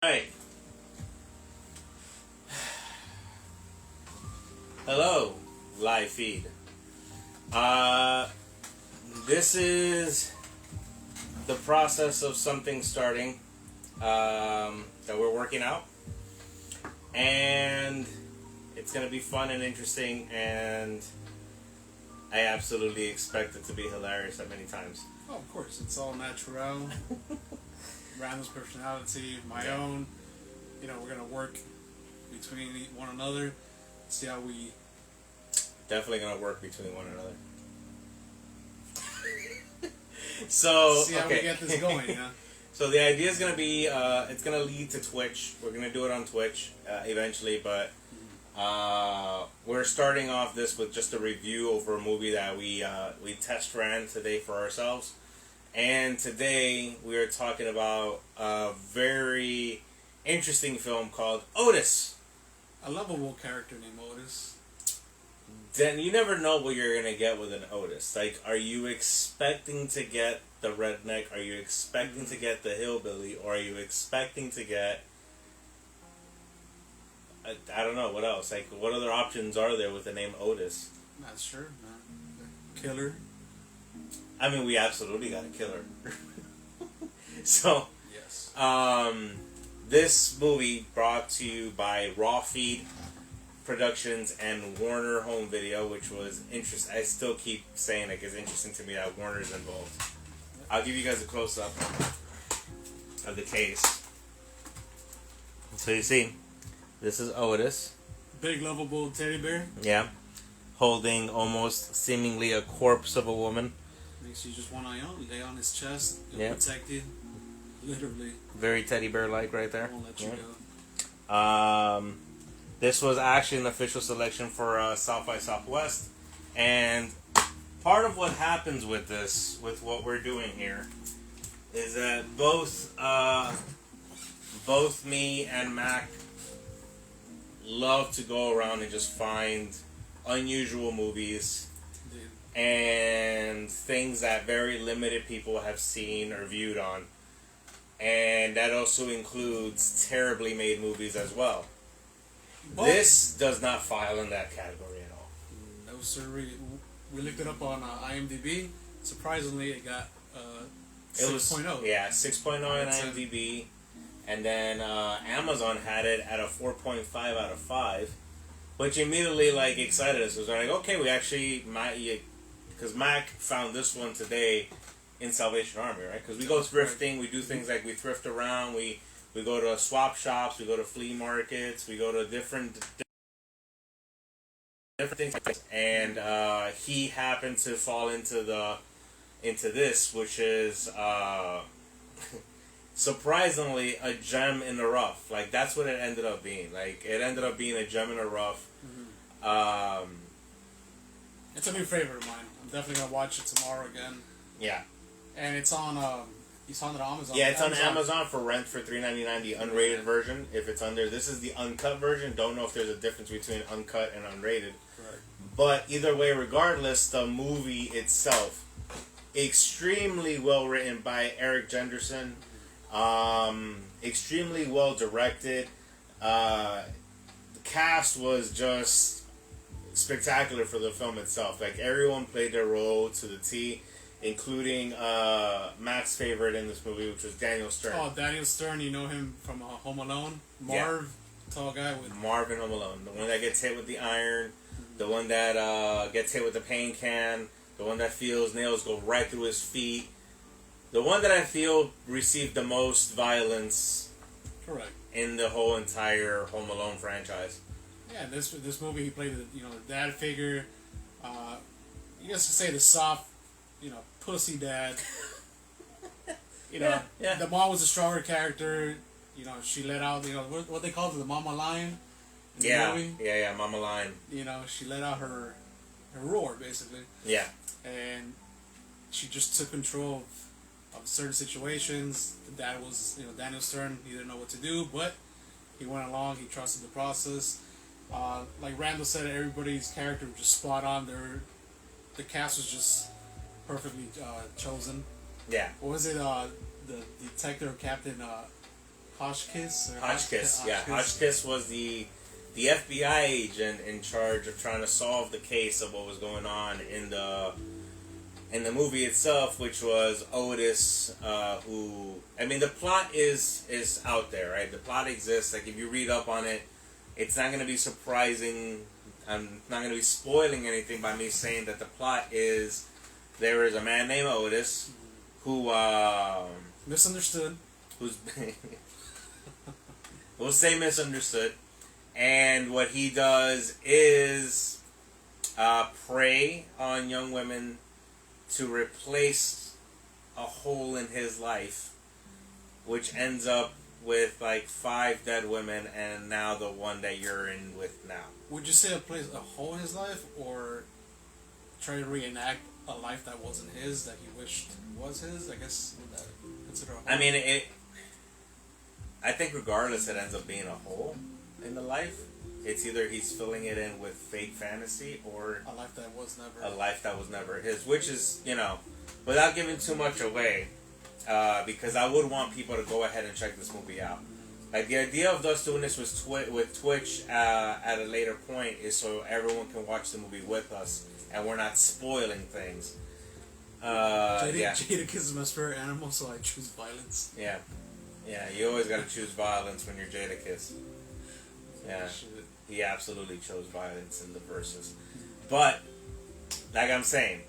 Right. Hello, live feed. Uh, this is the process of something starting that we're working out, and it's gonna be fun and interesting, and I absolutely expect it to be hilarious at many times. Oh, of course, it's all natural. Randall's personality, my own. You know, we're gonna work between one another. See how we. Definitely gonna work between one another. So see how we get this going. Yeah. So the idea is gonna be it's gonna lead to Twitch. We're gonna do it on Twitch eventually, but we're starting off this with just a review over a movie that we test ran today for ourselves. And today we are talking about a very interesting film called Otis. A lovable character named Otis. Then you never know what you're gonna get with an Otis. Like, are you expecting to get the redneck? Are you expecting to get the hillbilly? Or are you expecting to get I don't know what else? Like, what other options are there with the name Otis? Not sure. Killer. I mean, we absolutely got a killer. So, yes. This movie brought to you by Raw Feed Productions and Warner Home Video, which was interesting. I still keep saying it's interesting to me that Warner's involved. I'll give you guys a close up of the case. So you see, this is Otis. Big lovable teddy bear. Yeah, holding almost seemingly a corpse of a woman. Makes you just one eye on, lay on his chest, yeah. Protected, literally. Very teddy bear like right there. Won't let you go. This was actually an official selection for South by Southwest, and part of what happens with this, with what we're doing here, is that both me and Mac love to go around and just find unusual movies and things that very limited people have seen or viewed on. And that also includes terribly made movies as well. But this does not file in that category at all. No, sir. We looked it up on IMDb. Surprisingly, it got 6.0. Yeah, 6.0 on IMDb. And then Amazon had it at a 4.5 out of 5. Which immediately excited us. It was like, okay, we actually might... Because Mac found this one today in Salvation Army, right? Because we go thrifting, we do things like we thrift around, we go to swap shops, we go to flea markets, we go to different things, and he happened to fall into this, which is surprisingly a gem in the rough. Like, that's what it ended up being. Like, it ended up being a gem in the rough. Mm-hmm. It's a new favorite of mine. I'm definitely gonna watch it tomorrow again. Yeah. And it's on Amazon. Yeah, it's on Amazon for rent for $3.99, the unrated version. If it's under, this is the uncut version. Don't know if there's a difference between uncut and unrated. Correct. But either way, regardless, the movie itself, extremely well written by Eric Jenderson, extremely well directed. The cast was just spectacular for the film itself. Like, everyone played their role to the T, including Mac's favorite in this movie, which was Daniel Stern. Oh, Daniel Stern, you know him from Home Alone? Marv, tall guy with... Marv in Home Alone. The one that gets hit with the iron, the one that gets hit with the paint can, the one that feels nails go right through his feet, the one that I feel received the most violence. Correct. In the whole entire Home Alone franchise. Yeah, this movie he played the dad figure. You guess to say the soft, pussy dad. Yeah. The mom was a stronger character. She let out what they called it, the mama lion. Yeah, Mama Lion. She let out her roar basically. Yeah. And she just took control of certain situations. The dad was Daniel Stern. He didn't know what to do, but he went along. He trusted the process. Like Randall said, everybody's character was just spot on. The cast was just perfectly chosen. Yeah. What was it? The detective Captain Hotchkiss? Hotchkiss, yeah. Hotchkiss was the FBI agent in charge of trying to solve the case of what was going on in the movie itself, which was Otis, who... I mean, the plot is out there, right? The plot exists. Like, if you read up on it, it's not going to be surprising. I'm not going to be spoiling anything by me saying that the plot is there is a man named Otis who... misunderstood. Who's... we'll say misunderstood. And what he does is prey on young women to replace a hole in his life, which ends up with like 5 dead women and now the one that you're in with now. Would you say a hole in his life, or try to reenact a life that wasn't his, that he wished was his? I guess, would that consider a hole? I mean, I think regardless it ends up being a hole in the life. It's either he's filling it in with fake fantasy or a life that was never his, which is, you know, without giving too much away, because I would want people to go ahead and check this movie out. Like, the idea of us doing this with Twitch at a later point is so everyone can watch the movie with us and we're not spoiling things. Jadakiss is my spirit animal, so I choose violence. Yeah, you always gotta choose violence when you're Jadakiss. Yeah. He absolutely chose violence in the verses. But, like I'm saying,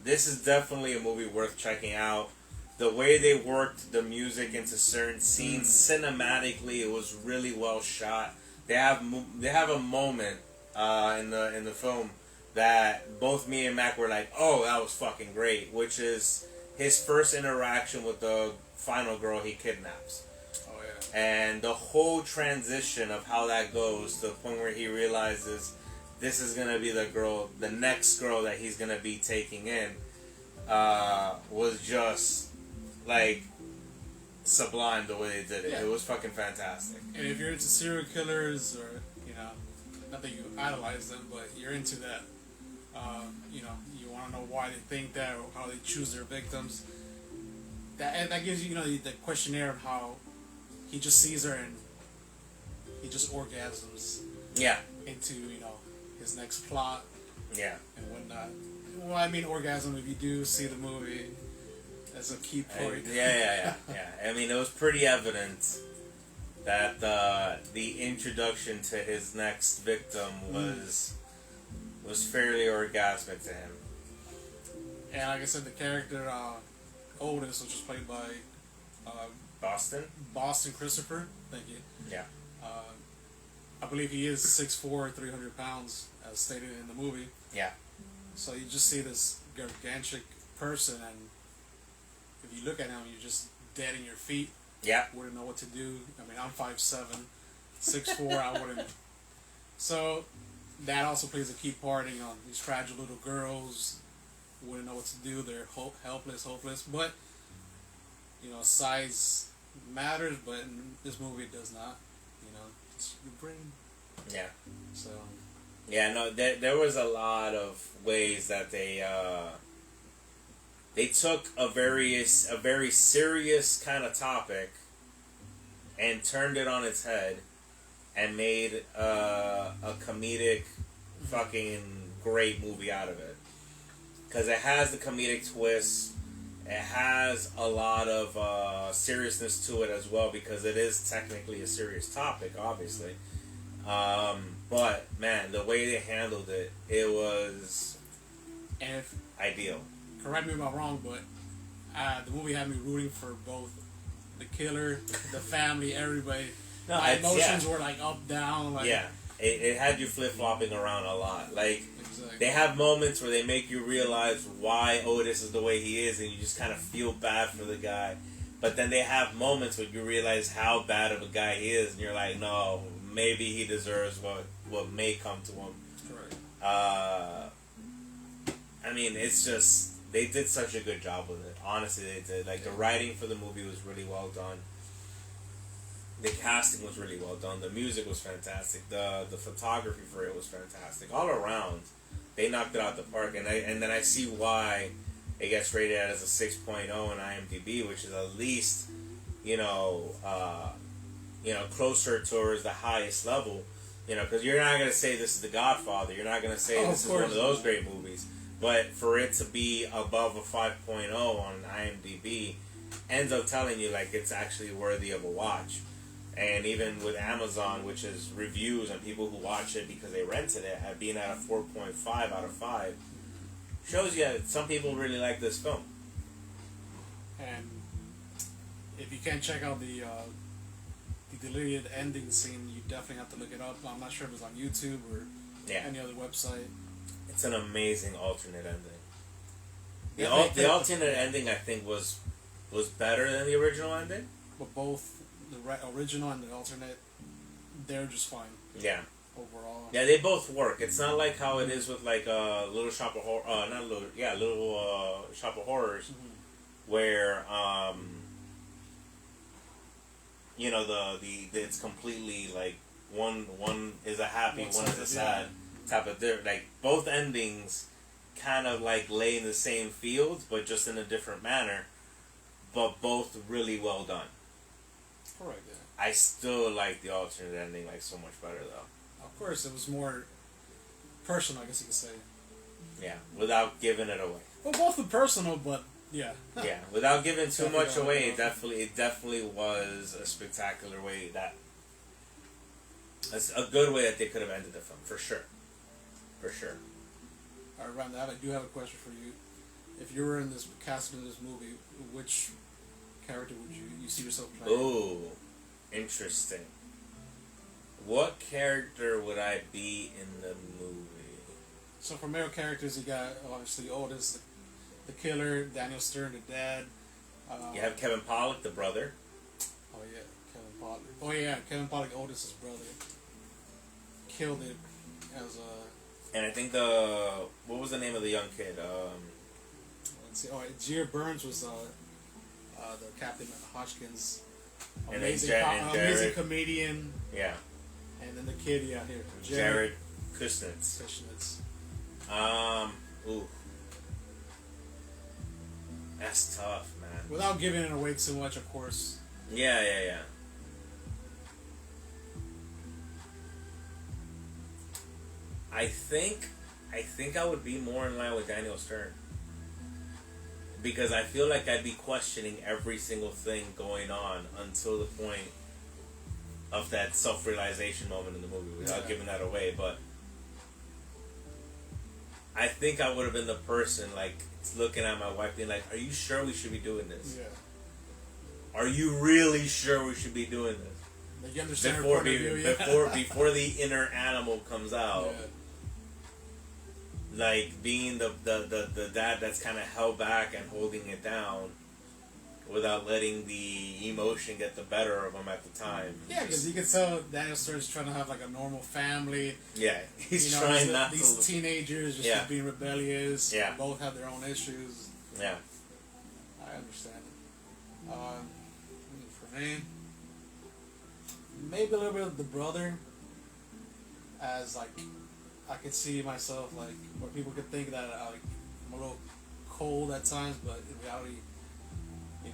this is definitely a movie worth checking out. The way they worked the music into certain scenes, cinematically, it was really well shot. They have a moment in the film that both me and Mac were like, oh, that was fucking great, which is his first interaction with the final girl he kidnaps. And the whole transition of how that goes to the point where he realizes this is going to be the next girl that he's going to be taking in, was just, like, sublime the way they did it. Yeah. It was fucking fantastic. And if you're into serial killers, or, you know, not that you idolize them, but you're into that, you know, you want to know why they think that or how they choose their victims, that gives you, you know, the questionnaire of how he just sees her and he just orgasms. Yeah. Into, you know, his next plot. Yeah. And whatnot. Well, I mean, orgasm, if you do see the movie, that's a key point. Yeah. I mean, it was pretty evident that the introduction to his next victim was fairly orgasmic to him. And like I said, the character Otis, which was played by Boston Christopher. Thank you. Yeah. I believe he is 6'4", 300 pounds, as stated in the movie. Yeah. So you just see this gargantuan person, and if you look at him, you're just dead in your feet. Yeah. Wouldn't know what to do. I mean, I'm 5'7", 6'4", I wouldn't. So that also plays a key part in, you know, these fragile little girls wouldn't know what to do. They're helpless, hopeless. But, you know, size matters, but in this movie it does not. You know, it's your brain. Yeah. So. Yeah, no, there was a lot of ways that they took a very serious kind of topic and turned it on its head and made a comedic fucking great movie out of it. Because it has the comedic twist. It has a lot of seriousness to it as well, because it is technically a serious topic, obviously. But, man, the way they handled it, it was ideal. Correct me if I'm wrong, but the movie had me rooting for both the killer, the family, everybody. No, my emotions were like up, down. Like, yeah, it had you flip-flopping around a lot. Like, exactly. They have moments where they make you realize why Otis is the way he is, and you just kind of feel bad for the guy. But then they have moments where you realize how bad of a guy he is, and you're like, no, maybe he deserves what may come to him. Correct. I mean, it's just, they did such a good job with it. Honestly, they did. Like, the writing for the movie was really well done. The casting was really well done. The music was fantastic. The photography for it was fantastic. All around, they knocked it out the park. And then I see why it gets rated as a 6.0 on IMDb, which is at least, you know, closer towards the highest level. Because you're not gonna say this is The Godfather. You're not gonna say this is one of those great movies. But for it to be above a 5.0 on IMDb ends up telling you like it's actually worthy of a watch. And even with Amazon, which is reviews and people who watch it because they rented it, at being at a 4.5 out of 5, shows you that some people really like this film. And if you can't check out the deleted ending scene, you definitely have to look it up. I'm not sure if it's on YouTube or any other website. It's an amazing alternate ending. The alternate ending, I think, was better than the original ending. But both the original and the alternate, they're just fine. Yeah. Overall. Yeah, they both work. It's not like how it is with like Little Shop of Horror, Little Shop of Horrors, where it's completely like one is a happy, one is a sad type of like both endings kind of like lay in the same field but just in a different manner, but both really well done. Correct. Yeah. I still like the alternate ending like so much better though. Of course, it was more personal, I guess you could say. Yeah, without giving it away. Well, both were personal, but yeah. Yeah, without giving too much away, it definitely was a spectacular way that's a good way that they could have ended the film, for sure. For sure. All right, Randall, I do have a question for you. If you were in this cast in this movie, which character would you see yourself playing? Ooh, interesting. What character would I be in the movie? So for male characters, you got obviously Otis, the killer, Daniel Stern, the dad. You have Kevin Pollak, the brother. Oh yeah, Kevin Pollak. Oh yeah, Kevin Pollak, Otis' brother. Killed it as a. And I think what was the name of the young kid? Let's see. Oh, Gia Burns was the Captain Hodgkins. Amazing comedian. Yeah. And then the kid, here, Jared Kusnitz. Ooh. That's tough, man. Without giving it away too much, of course. Yeah. I think I would be more in line with Daniel Stern. Because I feel like I'd be questioning every single thing going on until the point of that self-realization moment in the movie, without giving that away. But I think I would have been the person, like, looking at my wife being like, are you sure we should be doing this? Yeah. Are you really sure we should be doing this? Like, you understand before the inner animal comes out. Yeah. Like, being the dad that's kind of held back and holding it down without letting the emotion get the better of him at the time. Yeah, because you can tell Daniel Stern's trying to have like a normal family. Yeah, he's trying not these to... teenagers just being rebellious. Yeah. Both have their own issues. Yeah. I understand it. For me, maybe a little bit of the brother, as like, I could see myself like, where people could think that I'm a little cold at times, but in reality,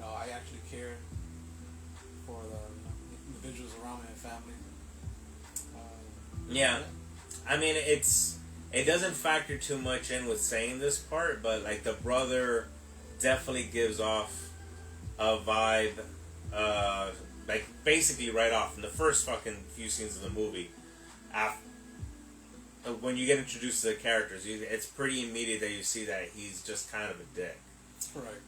I actually care for the individuals around me and family. Yeah. I mean, it doesn't factor too much in with saying this part, but like the brother definitely gives off a vibe, like basically right off in the first fucking few scenes of the movie. When you get introduced to the characters, it's pretty immediate that you see that he's just kind of a dick. Right.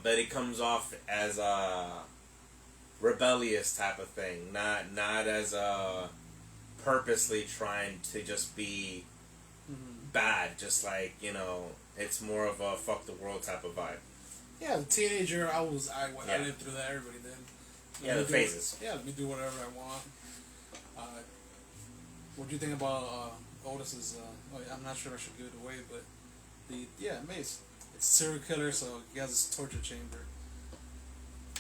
But it comes off as a rebellious type of thing, not as a purposely trying to just be bad. Just like, it's more of a fuck the world type of vibe. Yeah, the teenager, I lived through that. Everybody did. Yeah, the phases. Let me do whatever I want. What do you think about Otis's? I'm not sure I should give it away, but Mace. It's a serial killer, so he has his torture chamber.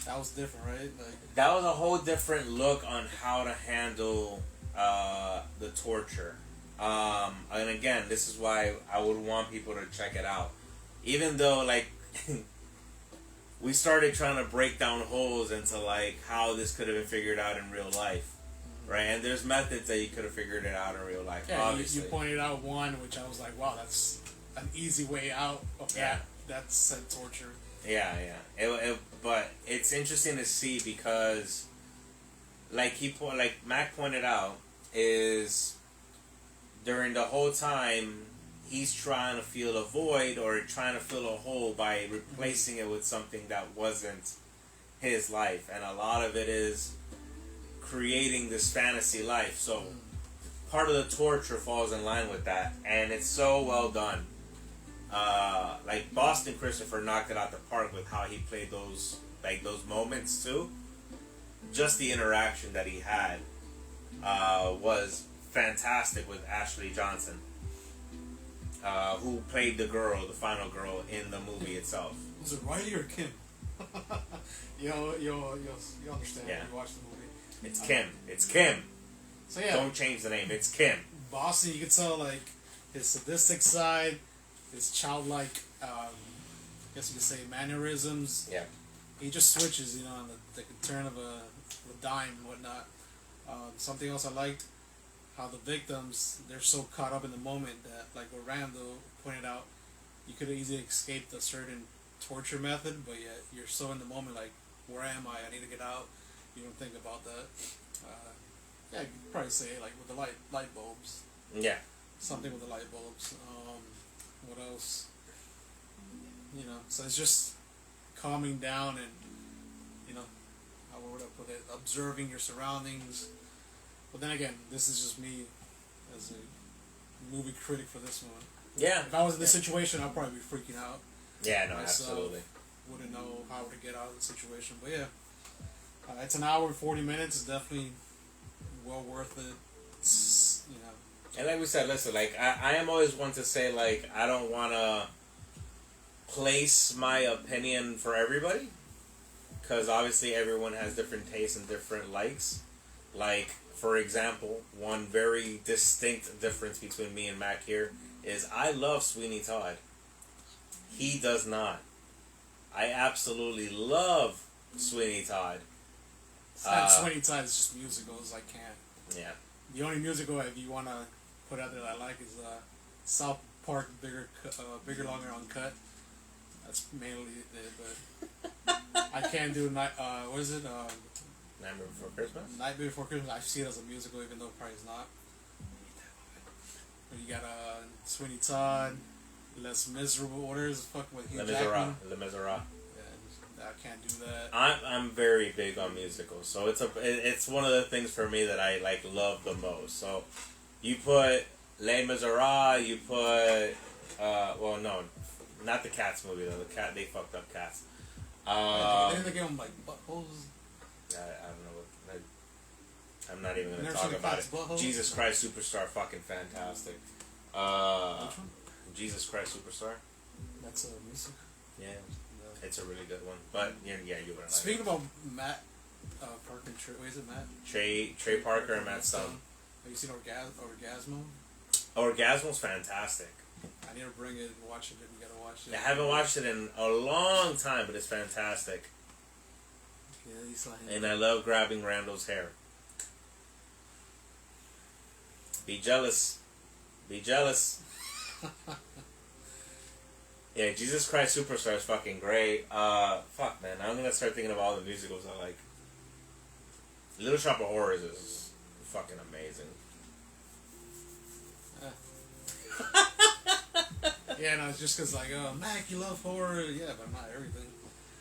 That was different, right? Like, that was a whole different look on how to handle the torture. And again, this is why I would want people to check it out. Even though, like, we started trying to break down holes into like how this could have been figured out in real life, right? And there's methods that you could have figured it out in real life. Yeah, obviously. you pointed out one, which I was like, wow, that's an easy way out of that. That's said torture. Yeah. But it's interesting to see because, like Mac pointed out, is during the whole time he's trying to fill a void or trying to fill a hole by replacing it with something that wasn't his life, and a lot of it is creating this fantasy life. So part of the torture falls in line with that, and it's so well done. Like Boston Christopher knocked it out the park with how he played those moments too. Just the interaction that he had was fantastic with Ashley Johnson, who played the final girl in the movie itself. Was it Riley or Kim? you'll understand when you watch the movie. It's Kim. It's Kim. So yeah, don't change the name. It's Kim. Boston, you can tell like his sadistic side, his childlike, I guess you could say mannerisms. Yeah. He just switches, on the turn of a dime and whatnot. Something else I liked, how the victims, they're so caught up in the moment that, like what Randall pointed out, you could have easily escaped a certain torture method, but yet you're so in the moment, like, where am I? I need to get out. You don't think about that. Yeah, you could probably say, like, with the light bulbs. Yeah. Something with the light bulbs. What else? So it's just calming down and, how would I put it? Observing your surroundings. But then again, this is just me as a movie critic for this one. Yeah. If I was in this situation, I'd probably be freaking out. Yeah, no, absolutely. Wouldn't know how to get out of the situation. But yeah, it's an hour and 40 minutes. It's definitely well worth it. And like we said, listen, like, I am always one to say, like, I don't want to place my opinion for everybody. Because obviously everyone has different tastes and different likes. Like, for example, one very distinct difference between me and Mac here is I love Sweeney Todd. He does not. I absolutely love Sweeney Todd. Sweeney Todd is just musicals. I can't. Yeah. The only musical, if you want to put out there that I like, is South Park, Bigger, Longer, Uncut. That's mainly it, but I can't do what is it? Nightmare Before Christmas? Nightmare Before Christmas. I see it as a musical, even though it probably is not. But you got Sweeney Todd, Les Miserables. What is fucking with Hugh Jackman? Les Miserables. Yeah, I can't do that. I'm very big on musicals, so it's one of the things for me that I like love the most. So you put Les Miserables, you put well, no, not the Cats movie though. The Cat, they fucked up Cats. Didn't they give them like buttholes? I don't know what. I'm not even gonna Never talk seen about it. Buttholes? Jesus Christ Superstar, fucking fantastic. Which one? Jesus Christ Superstar. That's a music. Yeah, it's a really good one. But yeah, you would. Speaking about Matt Parker, what is it, Matt? Trey Parker and Matt Stone. Have you seen Orgasmo? Orgasmo's fantastic. I need to bring it and watch it. You gotta watch it. I haven't watched it in a long time, but it's fantastic. Yeah, and I love grabbing Randall's hair. Be jealous. Be jealous. Yeah, Jesus Christ Superstar is fucking great. Fuck, man. I'm gonna start thinking of all the musicals I like. Little Shop of Horrors is fucking amazing. Yeah, no, it's just because, like, Mac, you love horror. Yeah, but not everything.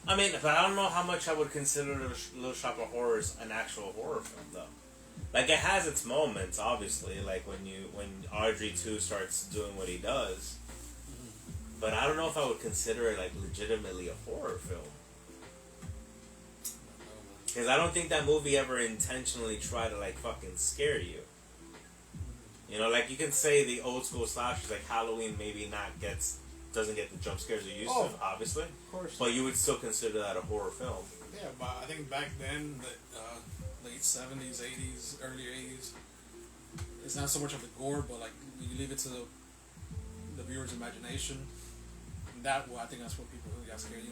I mean, but I don't know how much I would consider Little Shop of Horrors an actual horror film, though. Like, it has its moments, obviously, like when Audrey 2 starts doing what he does. Mm-hmm. But I don't know if I would consider it, like, legitimately a horror film. Because I don't think that movie ever intentionally tried to, like, fucking scare you. You know, like, you can say the old school slashers, like Halloween, maybe doesn't get the jump scares it used to, obviously. Of course. But you would still consider that a horror film. Yeah, but I think back then, the late 70s, 80s, early 80s, it's not so much of the gore, but, like, you leave it to the viewer's imagination. And I think that's what people really got scared,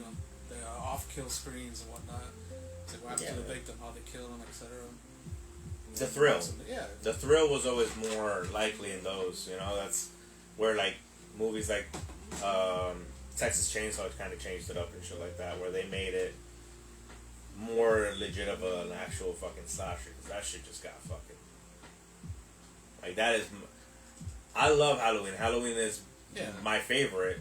the off-kill screens and whatnot. It's like what happens to the victim, how they kill them, etc. The thrill. Yeah. The thrill was always more likely in those. You know, that's where like movies like Texas Chainsaw kind of changed it up and shit like that, where they made it more legit of an actual fucking slasher, because that shit just got fucking like that is. I love Halloween. Halloween is my favorite,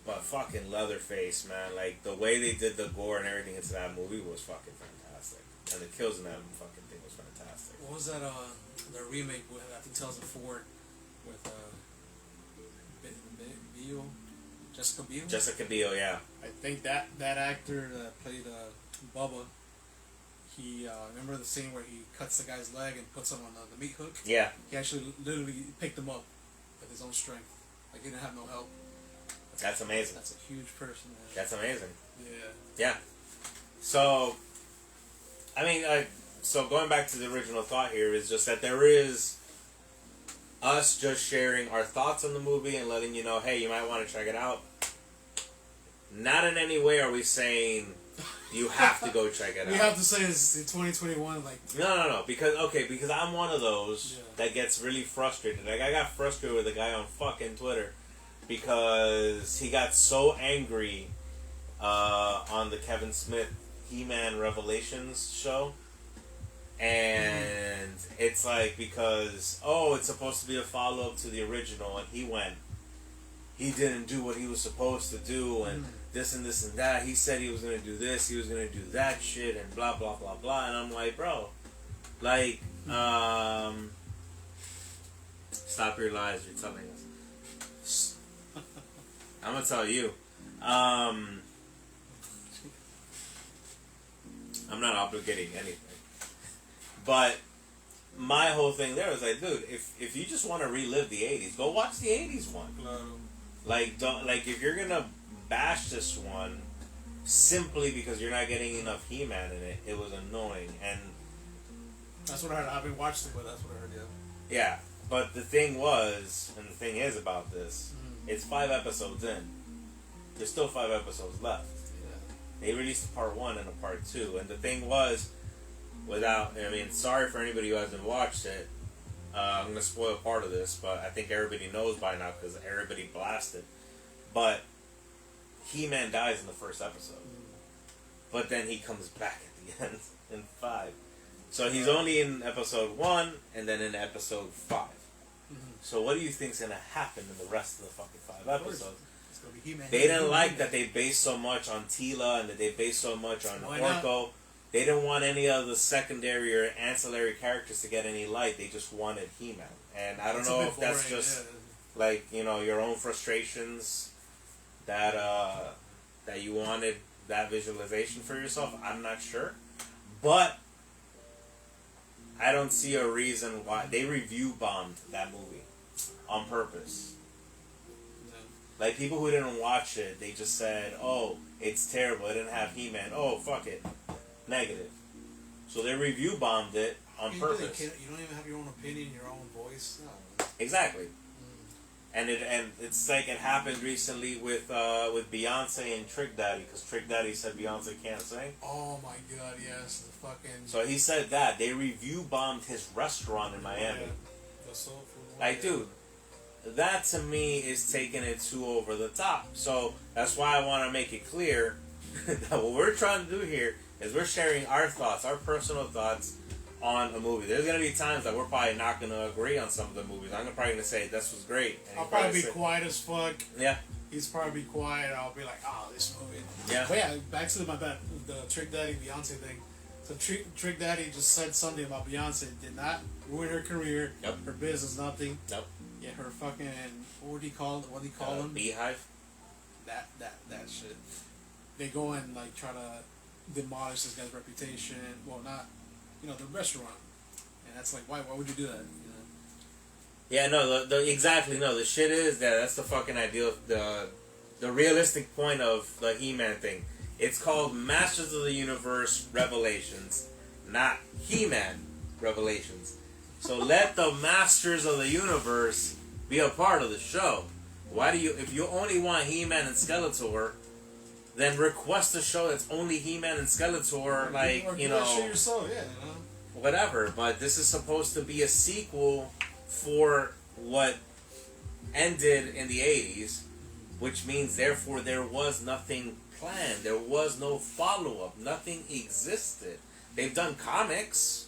but fucking Leatherface, man, like the way they did the gore and everything into that movie was fucking fantastic, and the kills in that fucking thing was fantastic. What was that? The remake with I think 2004 with Biel, Jessica Biel. Jessica Biel, yeah. I think that actor that played Bubba. He remember the scene where he cuts the guy's leg and puts him on the meat hook. Yeah. He actually literally picked him up with his own strength. Like he didn't have no help. That's amazing. That's a huge person, man. That's amazing. Yeah. Yeah. So, I mean, so going back to the original thought here is just that there is us just sharing our thoughts on the movie and letting you know, hey, you might want to check it out. Not in any way are we saying you have to go check it out. We have to say this in 2021, like... No. Because I'm one of those that gets really frustrated. Like, I got frustrated with a guy on fucking Twitter because he got so angry on the Kevin Smith He-Man Revelations show. And it's like, because, it's supposed to be a follow-up to the original, and he didn't do what he was supposed to do, and this and this and that. He said he was going to do this, he was going to do that shit, and blah, blah, blah, blah. And I'm like, bro, like, stop your lies, you're telling us. I'm going to tell you. I'm not obligating anything. But my whole thing there was like, dude, if you just want to relive the 80s, go watch the 80s one. Like, if you're gonna bash this one simply because you're not getting enough He-Man in it, it was annoying. And that's what I heard. I haven't watched it, but that's what I heard. Yeah, but the thing was, and the thing is about this, it's 5 episodes in. There's still 5 episodes left. Yeah. They released a part 1 and a part 2, and the thing was, sorry for anybody who hasn't watched it. I'm going to spoil part of this, but I think everybody knows by now because everybody blasted. But He-Man dies in the first episode. But then he comes back at the end in 5. So he's only in episode 1 and then in episode 5. So what do you think's going to happen in the rest of the fucking 5 episodes? It's going to be He-Man. They didn't like that they based so much on Tila and that they based so much on Orko. They didn't want any of the secondary or ancillary characters to get any light. They just wanted He-Man. And I don't know if that's just, like, your own frustrations that you wanted that visualization for yourself. I'm not sure. But I don't see a reason why. They review bombed that movie on purpose. Like, people who didn't watch it, they just said, oh, it's terrible. It didn't have He-Man. Oh, fuck it. Negative. So they review bombed it on purpose. You don't even have your own opinion, your own voice. No. Exactly. And it's like it happened recently with Beyonce and Trick Daddy, because Trick Daddy said Beyonce can't sing. Oh my god, yes, the fucking. So he said that they review bombed his restaurant in Miami. The soul food. Like, dude, that to me is taking it too over the top. So that's why I want to make it clear that what we're trying to do here is we're sharing our thoughts, our personal thoughts on a movie. There's going to be times that we're probably not going to agree on some of the movies. I'm probably going to say, this was great. And I'll probably be quiet as fuck. Yeah. He's probably quiet. I'll be like, this movie. Yeah. But yeah, back to the Trick Daddy Beyonce thing. So Trick Daddy just said something about Beyonce. Did not ruin her career, her business, nothing. Nope. Yeah, her fucking, what do you call them? Beehive? That shit. They go and, like, try to demolish this guy's reputation. Well, not, the restaurant. And that's like, why would you do that? Yeah, no, exactly, no, the shit is that's the fucking ideal, the realistic point of the He-Man thing. It's called Masters of the Universe Revelations, not He-Man Revelations. So let the Masters of the Universe be a part of the show. Why do you, if you only want He-Man and Skeletor, then request a show that's only He-Man and Skeletor, like, or you do that know, shit yourself, yeah, you know? whatever. But this is supposed to be a sequel for what ended in the 80s, which means therefore there was nothing planned. There was no follow-up. Nothing existed. They've done comics,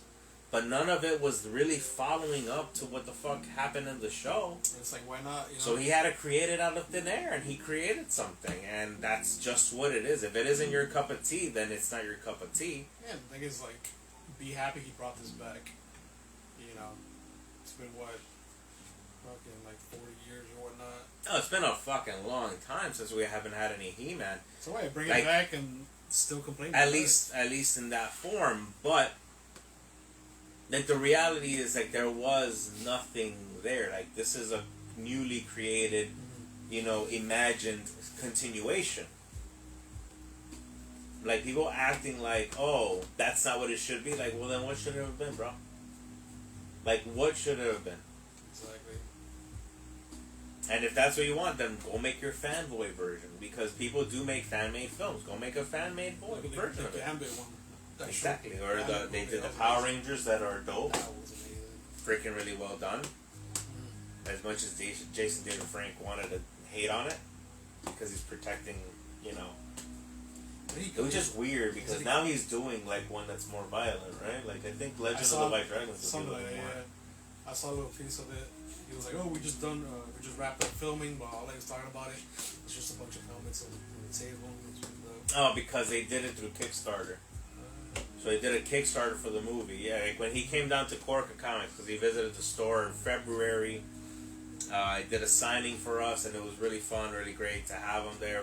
but none of it was really following up to what the fuck happened in the show. It's like, why not? You know? So he had to create it out of thin air, and he created something, and that's just what it is. If it isn't your cup of tea, then it's not your cup of tea. Yeah, the thing is, like, be happy he brought this back. You know, it's been what, fucking like 40 years or whatnot. Oh, it's been a fucking long time since we haven't had any He-Man. So why bring it back and still complain? At least in that form, but like the reality is, like, there was nothing there. Like, this is a newly created, you know, imagined continuation. Like, people acting like, oh, that's not what it should be. Like, well, then what should it have been, bro? Like, what should it have been? Exactly. And if that's what you want, then go make your fanboy version, because people do make fan-made films. Go make a fan-made version of it. Exactly. Or they did the Power Rangers that are dope. That was amazing. Freaking really well done. As much as Jason David Frank wanted to hate on it, because he's protecting, you know. It was just weird, because now he's doing, like, one that's more violent, right? Like, I think Legend of the White Dragons is something like that, yeah. I saw a little piece of it. He was like, oh, we just wrapped up filming, but all I was talking about it, it's just a bunch of helmets on the table. Oh, because they did it through Kickstarter. So they did a Kickstarter for the movie. Yeah, like when he came down to Corca Comics, because he visited the store in February, he did a signing for us, and it was really fun, really great to have him there.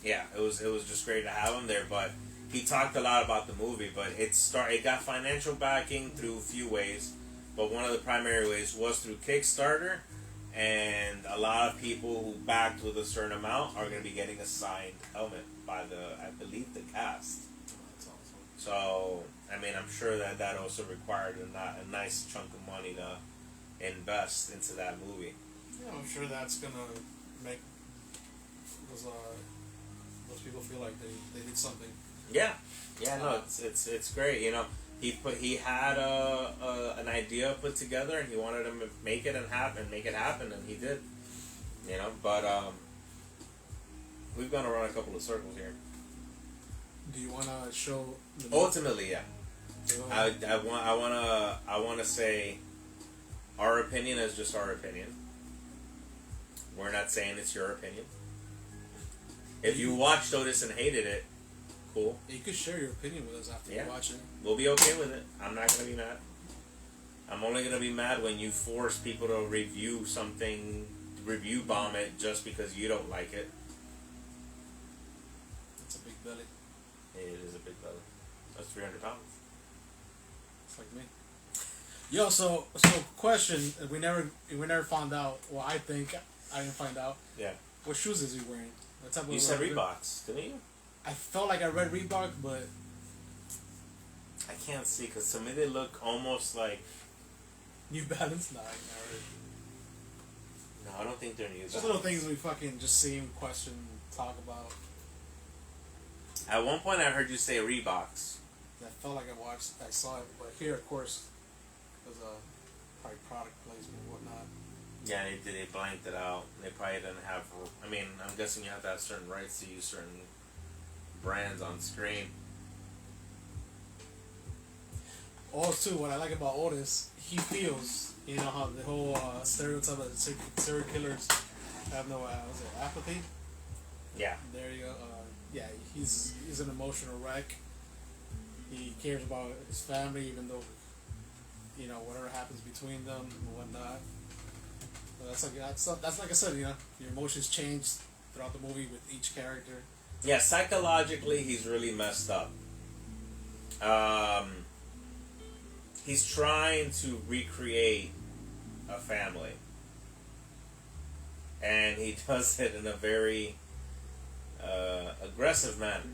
It was, it was just great to have him there. But he talked a lot about the movie. But it got financial backing through a few ways, but one of the primary ways was through Kickstarter. And a lot of people who backed with a certain amount are going to be getting a signed helmet by I believe, the cast. That's awesome. So, I mean, I'm sure that also required a nice chunk of money to invest into that movie. Yeah, I'm sure that's going to make those people feel like they did something. Yeah. Yeah, no, it's great. You know, he had an idea put together, and he wanted to make it happen, and he did. You know, but we've gone around a couple of circles here. Do you want to show? Ultimately, yeah. I want to say, our opinion is just our opinion. We're not saying it's your opinion. If you watched Otis and hated it, cool. You could share your opinion with us after you watch it. We'll be okay with it. I'm not going to be mad. I'm only going to be mad when you force people to review something, review bomb it just because you don't like it. It's a big belly. It is a big belly. That's 300 pounds. It's like me. Yo, so question. We never found out. Well, I think I didn't find out. Yeah. What shoes is he wearing? What type of you said Reeboks, didn't you? I felt like I read Reebok, but I can't see, because to me they look almost like New Balance. Nah, no, I don't think they're New Balance. Just little things we fucking just see him question, talk about. At one point, I heard you say Reeboks. I felt like I saw it, but here, of course, was probably product placement and whatnot. Yeah, they blanked it out. They probably didn't have. I mean, I'm guessing you have to have certain rights to use certain brands on screen. Also, what I like about Otis, he feels, you know, how the whole stereotype of serial killers have no apathy. Yeah. There you go. Yeah, he's an emotional wreck. He cares about his family, even though, you know, whatever happens between them and whatnot. But that's like I said, you know, your emotions change throughout the movie with each character. Yeah, psychologically, he's really messed up. He's trying to recreate a family, and he does it in a very aggressive manner.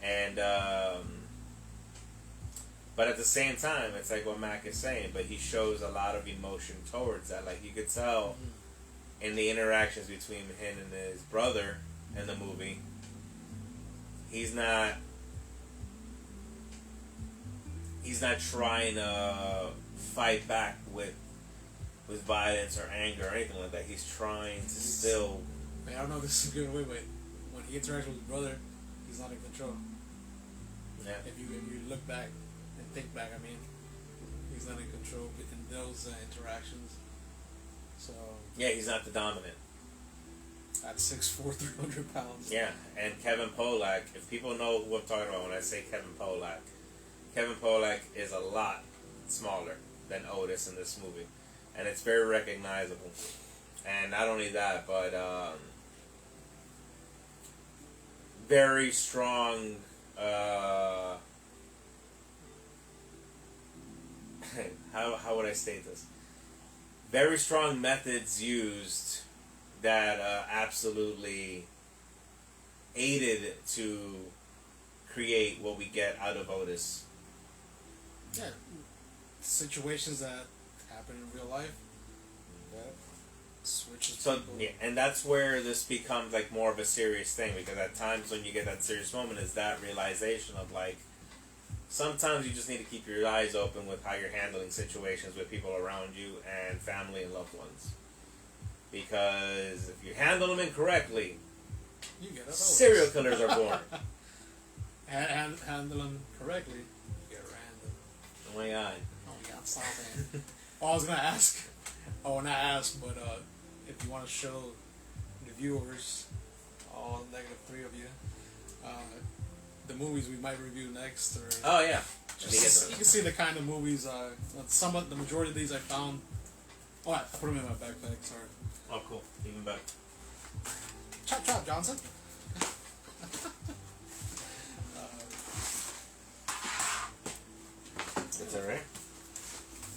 And but at the same time, it's like what Mac is saying, but he shows a lot of emotion towards that. Like, you could tell in the interactions between him and his brother in the movie, he's not trying to fight back with violence or anger or anything like that. He's trying to still. I don't know if this is good. Wait. When he interacts with his brother, he's not in control. Yeah. If you look back and think back, I mean, he's not in control in those interactions. So. Yeah, he's not the dominant. At 6'4", 300 pounds. Yeah, and Kevin Pollak. If people know who I'm talking about when I say Kevin Pollak is a lot smaller than Otis in this movie, and it's very recognizable. And not only that, but very strong. How would I state this? Very strong methods used that absolutely aided to create what we get out of Otis. Yeah, situations that happen in real life. That switches. So people. yeah, and that's where this becomes like more of a serious thing, because at times when you get that serious moment is that realization of like, sometimes you just need to keep your eyes open with how you're handling situations with people around you and family and loved ones. Because if you handle them incorrectly, you get serial killers are born. Handle them correctly, you get random. Oh my god. Oh my god, stop it. I was gonna ask, not ask, but if you want to show the viewers, all -3 of you, the movies we might review next, or oh yeah, you can see the kind of movies. The majority of these I found. Oh, I put them in my backpack. Sorry. Oh, cool. Even better. Chop, chop, Johnson. It's alright.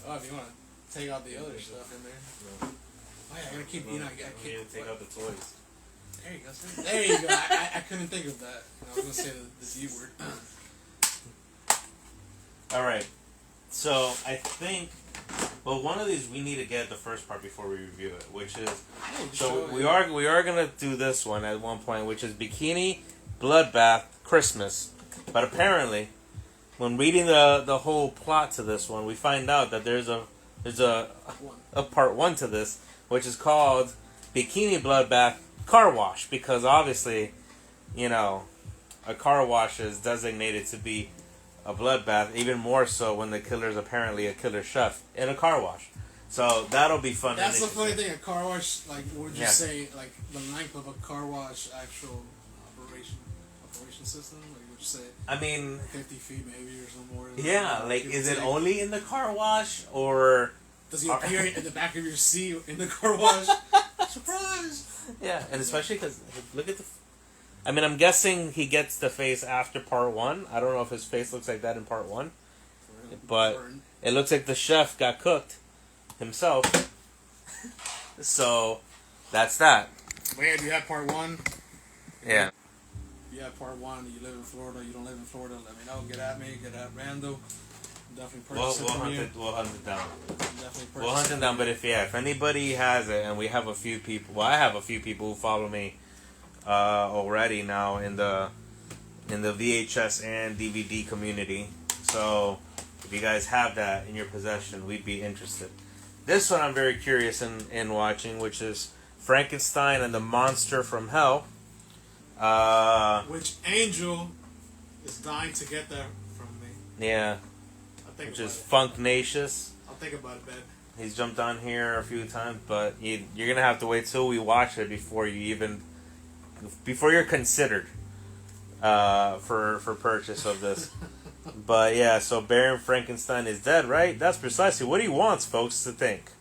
Oh, if you want to take out the other stuff in there. No. Oh yeah, I gotta keep. No, You know, I need can't to take out the toys. There you go. Sir. There you go. I couldn't think of that. I was gonna say the D word. All right. So I think, well, one of these we need to get the first part before we review it, which is we are gonna do this one at one point, which is Bikini Bloodbath Christmas. But apparently, when reading the whole plot to this one, we find out that there's a part 1 to this, which is called Bikini Bloodbath Car Wash, because obviously, you know, a car wash is designated to be a bloodbath, even more so when the killer is apparently a killer chef in a car wash. So that'll be fun. That's the funny thing. A car wash, like, would you say, like, the length of a car wash actual operation system? Like, would you say? I mean, 50 feet maybe or something more. Yeah, like, is it only in the car wash, or does he appear in the back of your seat in the car wash? Surprise! Yeah, and especially because look at the. I mean, I'm guessing he gets the face after part 1. I don't know if his face looks like that in part 1, but it looks like the chef got cooked himself. So that's that. But yeah, do you have part 1? Yeah. If you have part 1, you live in Florida, you don't live in Florida, let me know. Get at me, get at Randall. Definitely purchase it from you. We'll hunt it down. Definitely We'll hunt it down, but if anybody has it, and we have a few people, well, I have a few people who follow me already now in the VHS and DVD community. So if you guys have that in your possession, we'd be interested. This one I'm very curious in watching, which is Frankenstein and the Monster from Hell. Which Angel is dying to get that from me. Yeah. Which is Funknacious. I'll think about it, babe. He's jumped on here a few times, but you're gonna have to wait till we watch it before you're considered for purchase of this. But yeah, so Baron Frankenstein is dead, right? That's precisely what he wants folks to think.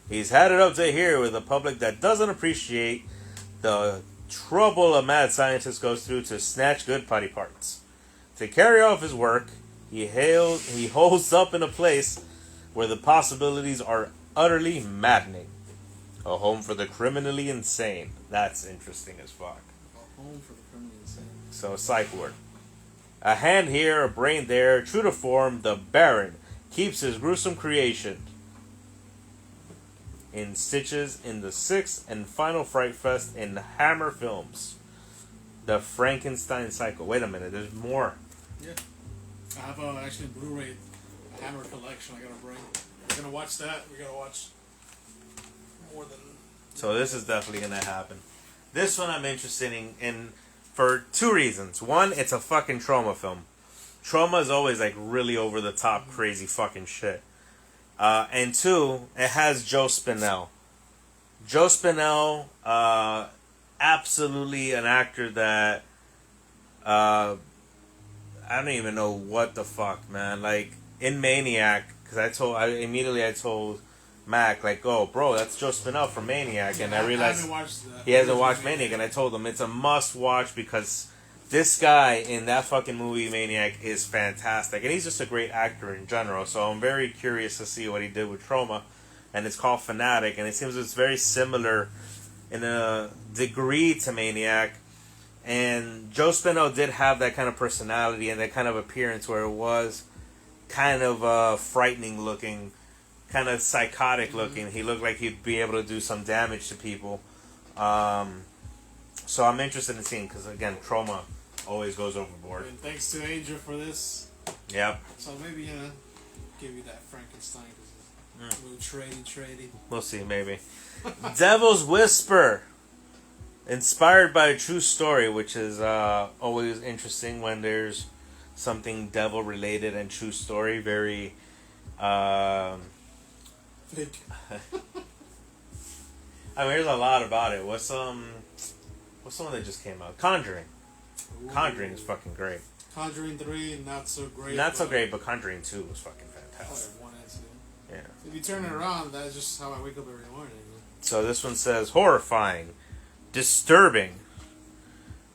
He's had it up to here with a public that doesn't appreciate the trouble a mad scientist goes through to snatch good body parts. To carry off his work, he holds up in a place where the possibilities are utterly maddening. A home for the criminally insane. That's interesting as fuck. A home for the criminally insane. So, psych ward. A hand here, a brain there, true to form, the Baron keeps his gruesome creation in Stitches in the 6th and final Fright Fest in Hammer Films. The Frankenstein Cycle. Wait a minute, there's more. Yeah. I have actually Blu-ray Hammer collection I gotta bring. We're gonna watch that. We're gonna watch more than... So this is definitely gonna happen. This one I'm interested in for 2 reasons. One, it's a fucking Trauma film. Trauma is always like really over the top, crazy fucking shit. And 2, it has Joe Spinell. Joe Spinell, absolutely an actor that I don't even know what the fuck, man. Like in Maniac, because I immediately told Mac, like, oh, bro, that's Joe Spinell from Maniac, and I realized he hasn't watched Maniac, and I told him it's a must watch because this guy in that fucking movie Maniac is fantastic, and he's just a great actor in general. So I'm very curious to see what he did with Trauma, and it's called Fanatic, and it seems it's very similar in a degree to Maniac. And Joe Spinell did have that kind of personality and that kind of appearance where it was kind of frightening looking, kind of psychotic looking. He looked like he'd be able to do some damage to people. So I'm interested in seeing, because again, Trauma always goes overboard. And thanks to Angel for this. Yep. So maybe give you that Frankenstein. A little trading. We'll see, maybe. Devil's Whisper. Inspired by a true story, which is always interesting when there's something devil related and true story. Very Flick. I mean, there's a lot about it. What's the one that just came out? Conjuring. Ooh. Conjuring is fucking great. Conjuring 3, not so great. Not so great, but Conjuring 2 was fucking fantastic. 1 and 2. Yeah. If you turn it around, that's just how I wake up every morning. So this one says, horrifying, disturbing.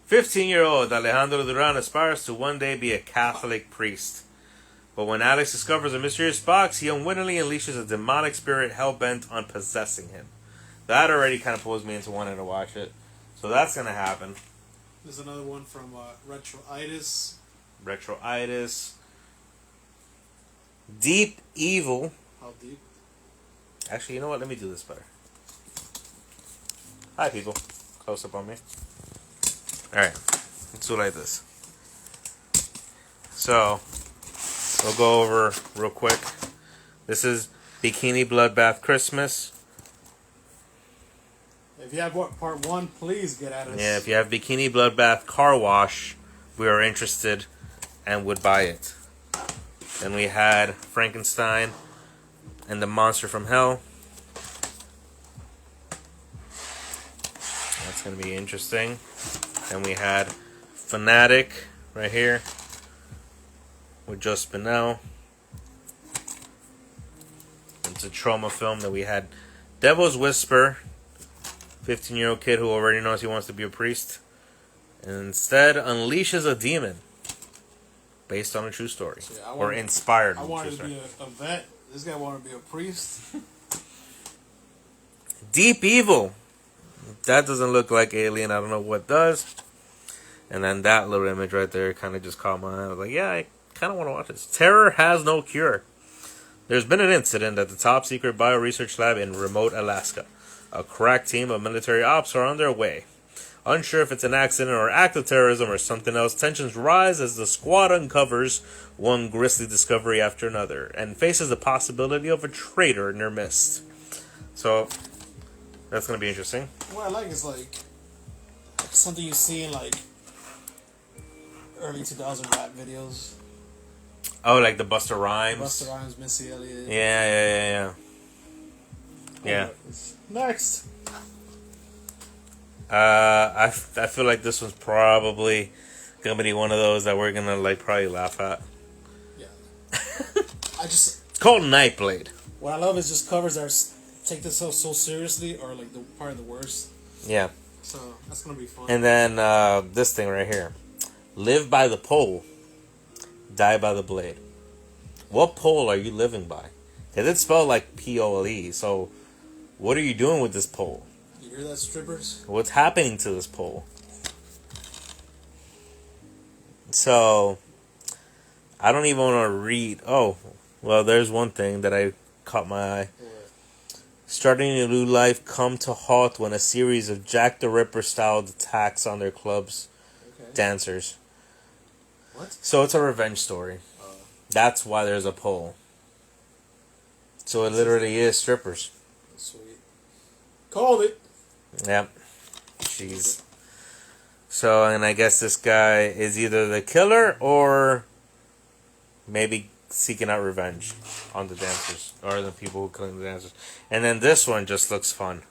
15-year-old Alejandro Duran aspires to one day be a Catholic priest. But when Alex discovers a mysterious box, he unwittingly unleashes a demonic spirit hell-bent on possessing him. That already kind of pulls me into wanting to watch it. So that's going to happen. There's another one from Retroitis. Deep Evil. How deep? Actually, you know what? Let me do this better. Hi, people. Close up on me. Alright. Let's do it like this. So, we'll go over real quick. This is Bikini Bloodbath Christmas. If you have part 1, please get at us. Yeah, if you have Bikini Bloodbath Car Wash, we are interested and would buy it. Then we had Frankenstein and the Monster from Hell. That's going to be interesting. Then we had Fanatic right here with Joe Spinell. It's a Trauma film that we had. Devil's Whisper, 15-year-old kid who already knows he wants to be a priest, and instead unleashes a demon based on a true story. So yeah, or inspired. I wanted to be a vet. This guy wanted to be a priest. Deep Evil. That doesn't look like Alien. I don't know what does. And then that little image right there kind of just caught my eye. I was like, yeah, I kind of want to watch this. Terror Has No Cure. There's been an incident at the top secret bioresearch lab in remote Alaska. A crack team of military ops are on their way. Unsure if it's an accident or act of terrorism or something else, tensions rise as the squad uncovers one grisly discovery after another and faces the possibility of a traitor in their midst. So, that's going to be interesting. What I like is like something you see in like early 2000 rap videos. Oh, like the Busta Rhymes? Busta Rhymes, Missy Elliott. Yeah. Next. I feel like this one's probably gonna be one of those that we're gonna like probably laugh at. Yeah. It's called Nightblade. What I love is just covers that take this so seriously or like the part of the worst. Yeah. So that's gonna be fun. And then this thing right here. Live by the pole, die by the blade. What pole are you living by? Because it's spelled like P-O-L-E, so what are you doing with this pole? You hear that, strippers? What's happening to this pole? So, I don't even want to read. Oh, well, there's one thing that I caught my eye. What? starting a new life come to halt when a series of Jack the Ripper styled attacks on their club's dancers. What? So it's a revenge story. That's why there's a poll. So it literally is strippers. Sweet. Called it. Yep. Jeez. So, and I guess this guy is either the killer or maybe seeking out revenge on the dancers or the people who claim the dancers. And then this one just looks fun.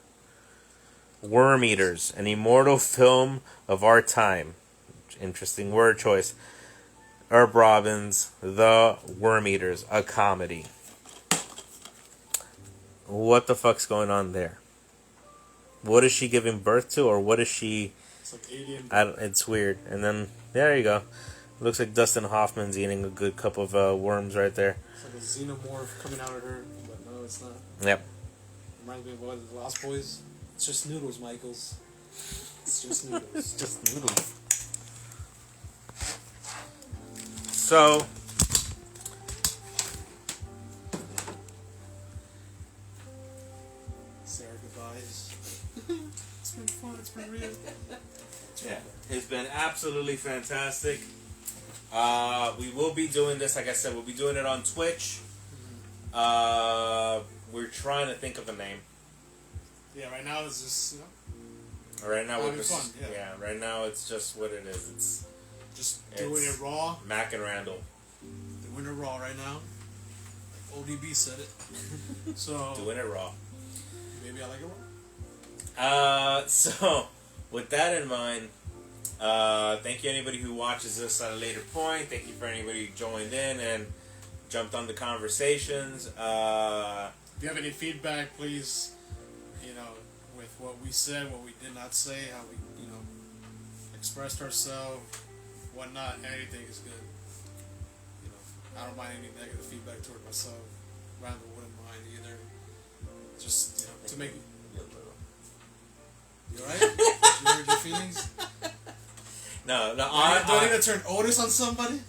Worm Eaters, an immortal film of our time. Interesting word choice. Herb Robbins, The Worm Eaters, a comedy. What the fuck's going on there? What is she giving birth to, or what is she? It's like alien. It's weird. And then there you go. Looks like Dustin Hoffman's eating a good cup of worms right there. It's like a xenomorph coming out of her, but no, it's not. Yep. Reminds me of what, the Lost Boys. It's just noodles, Michaels. It's just noodles. It's just noodles. So. Sarah goodbyes. It's been fun. It's been real. Yeah, it's been absolutely fantastic. We will be doing this, like I said, we'll be doing it on Twitch. We're trying to think of a name. Yeah, right now it's just, Right now we're just fun, yeah. right now it's just what it is. It's just doing it raw. Mac and Randall. Doing it raw right now. Like ODB said it. So Doing it raw. maybe I like it raw. So with that in mind, thank you anybody who watches this at a later point. Thank you for anybody who joined in and jumped on the conversations. If you have any feedback, please, with what we said, what we did not say, how we, expressed ourselves, whatnot, anything is good. I don't mind any negative feedback toward myself. Randall wouldn't mind either. Just, to make it. You alright? You hurt your feelings? No, Do I need to turn Otis on somebody?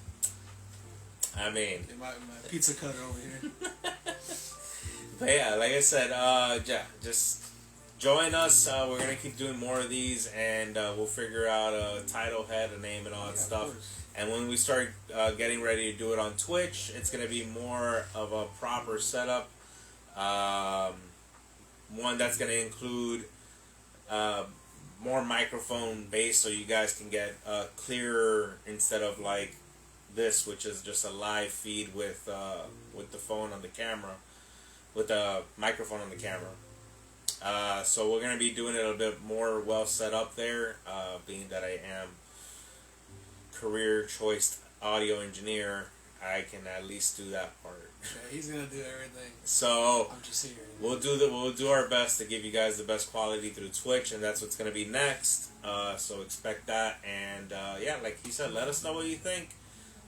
I mean, My pizza cutter over here. but yeah, like I said, just join us. We're gonna keep doing more of these, and we'll figure out a title, head, a name, and all that stuff. And when we start getting ready to do it on Twitch, it's gonna be more of a proper setup. One that's gonna include more microphone based, so you guys can get clearer instead of like this, which is just a live feed with the phone on the camera, with the microphone on the camera. So we're gonna be doing it a bit more well set up there, being that I am career choice audio engineer. I can at least do that part. Yeah, he's gonna do everything. So I'm just here. We'll do our best to give you guys the best quality through Twitch, and that's what's gonna be next. So expect that, and yeah, like he said, let us know what you think.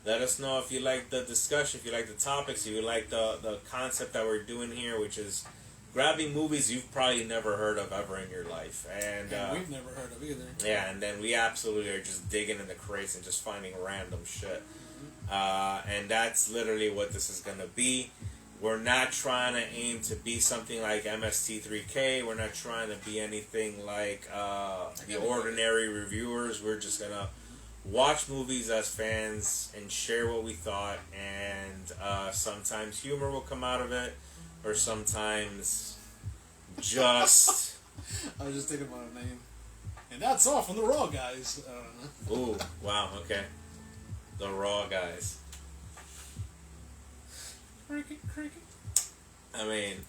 Let us know if you like the discussion, if you like the topics, if you like the concept that we're doing here, which is grabbing movies you've probably never heard of ever in your life, and we've never heard of either. Yeah, and then we absolutely are just digging in the crates and just finding random shit. And that's literally what this is going to be. We're not trying to aim to be something like MST3K. We're not trying to be anything like the ordinary reviewers. We're just going to watch movies as fans and share what we thought. And sometimes humor will come out of it, or sometimes just... I was just thinking about a name. And that's all from the Raw guys. Ooh, wow, okay. The Raw guys. Cricket. I mean,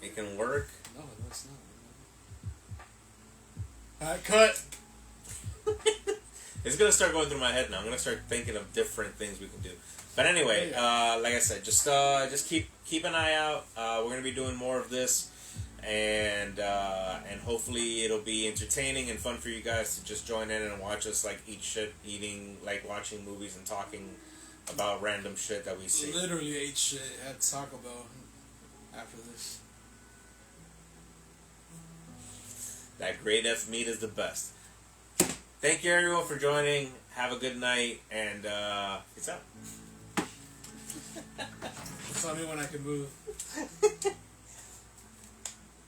it can work. No, it's not. Cut. It's gonna start going through my head now. I'm gonna start thinking of different things we can do. But anyway, like I said, just keep an eye out. We're gonna be doing more of this, and hopefully it'll be entertaining and fun for you guys to just join in and watch us like eat shit, watching movies and talking about random shit that we see. Literally ate shit at Taco Bell after this. That great F meat is the best. Thank you everyone for joining. Have a good night, and peace out. Tell me when I can move.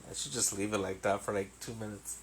I should just leave it like that for like 2 minutes.